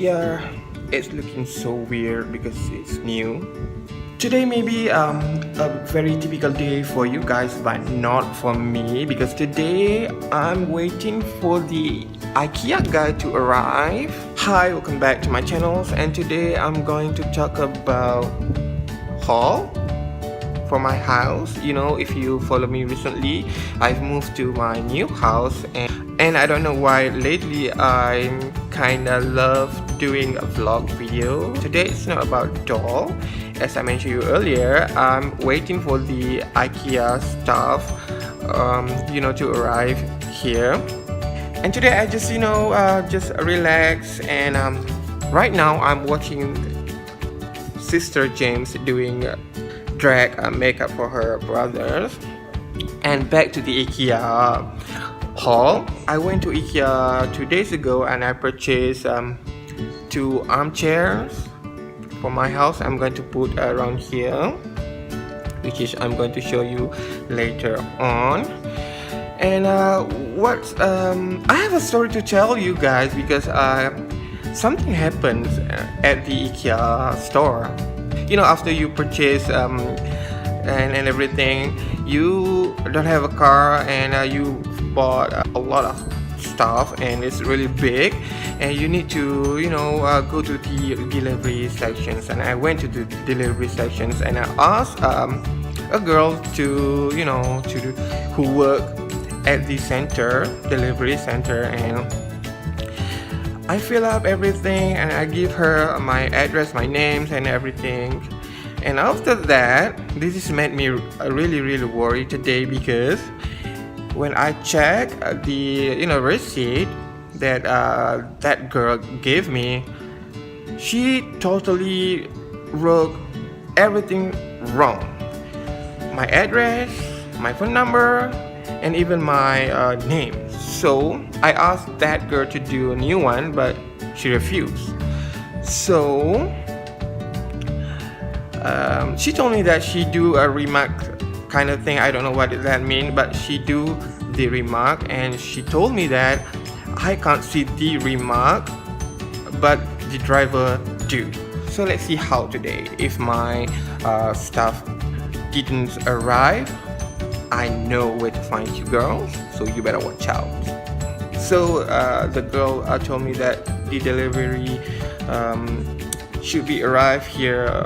Yeah, it's looking so weird because it's new. Today may be a very typical day for you guys, but not for me because today I'm waiting for the IKEA guy to arrive. Hi, welcome back to my channels, and today I'm going to talk about haul for my house. You know, if you follow me recently, I've moved to my new house, and I don't know why lately I'm kinda love doing a vlog video. Today it's not about doll. As I mentioned you earlier, I'm waiting for the IKEA stuff to arrive here. And today I just just relax, and right now I'm watching Sister James doing drag makeup for her brothers. And back to the IKEA haul. I went to IKEA 2 days ago and I purchased 2 armchairs for my house. I'm going to put around here, which is I'm going to show you later on. And I have a story to tell you guys because something happens at the IKEA store. You know, after you purchase and everything, you don't have a car, and you bought a lot of stuff, and it's really big, and you need to go to the delivery sections. And I went to the delivery sections and I asked a girl who work at the delivery center, and I fill up everything and I give her my address, my names and everything. And after that, this has made me really worried today, because when I check the receipt that that girl gave me, she totally wrote everything wrong. My address, my phone number, and even my name. So I asked that girl to do a new one, but she refused. So she told me that she do a remark kind of thing. I don't know what that means, but she do the remark, and she told me that I can't see the remark, but the driver do. So let's see how today, if my stuff didn't arrive, I know where to find you girls, so you better watch out. So the girl told me that the delivery should be arrived here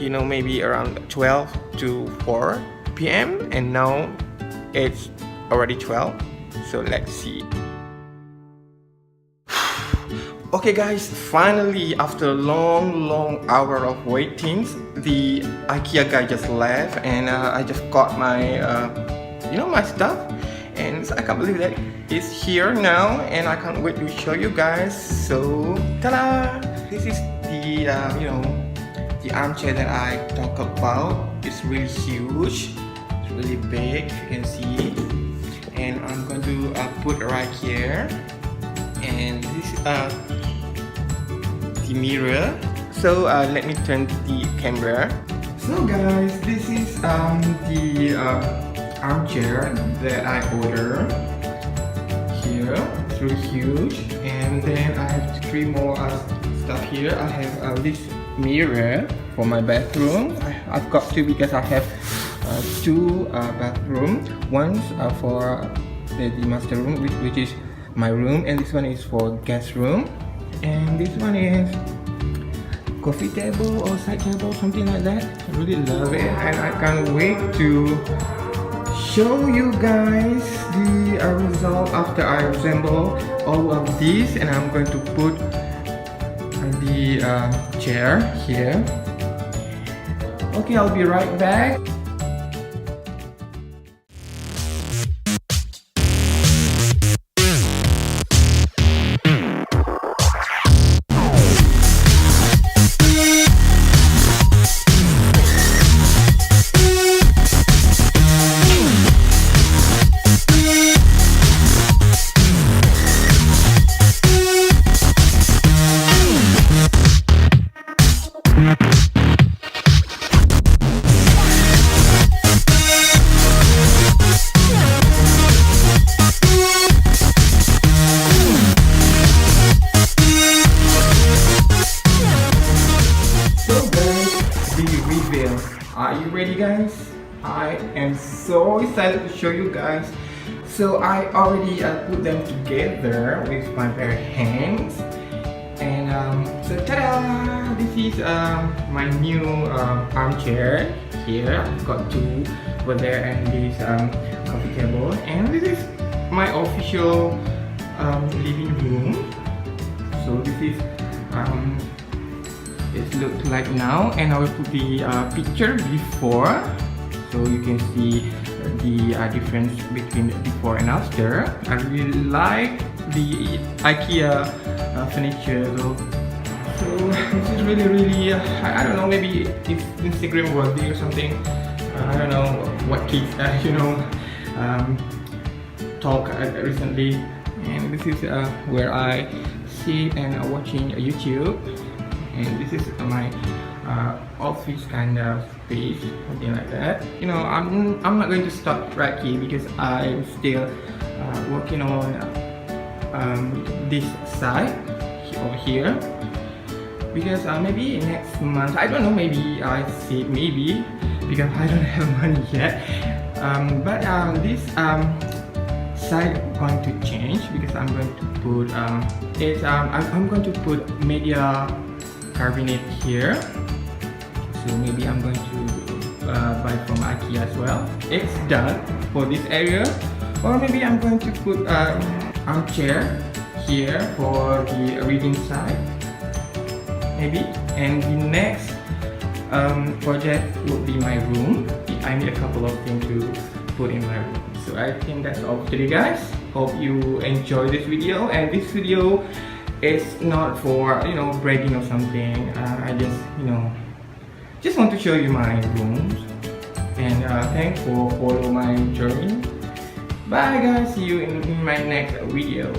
maybe around 12 to 4 p.m. and now it's already 12, so let's see. Okay guys, finally after a long hour of waiting, the IKEA guy just left, and I just got my my stuff, and I can't believe that it's here now, and I can't wait to show you guys. So ta-da! This is the the armchair that I talk about. It's really huge, it's really big, you can see, and I'm going to put right here. And this the mirror. So let me turn the camera. So guys, this is the armchair that I ordered here. It's really huge, and then I have 3 more stuff here. I have this mirror for my bathroom. I've got 2 because I have 2 bathrooms. One's for the master room, which is my room, and this one is for guest room, and this one is coffee table or side table, something like that. I really love it, and I can't wait to show you guys the result after I assemble all of these. And I'm going to put the chair here. Okay, I'll be right back. Are you ready, guys? I am so excited to show you guys. So I already put them together with my bare hands. And so ta-da! This is my new armchair here. I've got two over there and this coffee table. And this is my official living room. So this is it looks like now, and I will put the picture before, so you can see the difference between before and after. I really like the IKEA furniture though. So this is really I don't know, maybe it's Instagram worthy or something. I don't know what kids talk recently. And this is where I sit and watching YouTube. And this is my office kind of space, something like that. You know, I'm not going to stop right here because I'm still working on this side over here. Because maybe next month, I don't know, maybe I see maybe because I don't have money yet. But this side going to change because I'm going to put I'm going to put media cabinet here. So maybe I'm going to buy from IKEA as well. It's done for this area. Or maybe I'm going to put armchair here for the reading side. Maybe. And the next project would be my room. I need a couple of things to put in my room. So I think that's all for today, guys. Hope you enjoy this video. And this video is not for bragging or something. I just want to show you my rooms. And thanks for following my journey. Bye, guys. See you in my next video.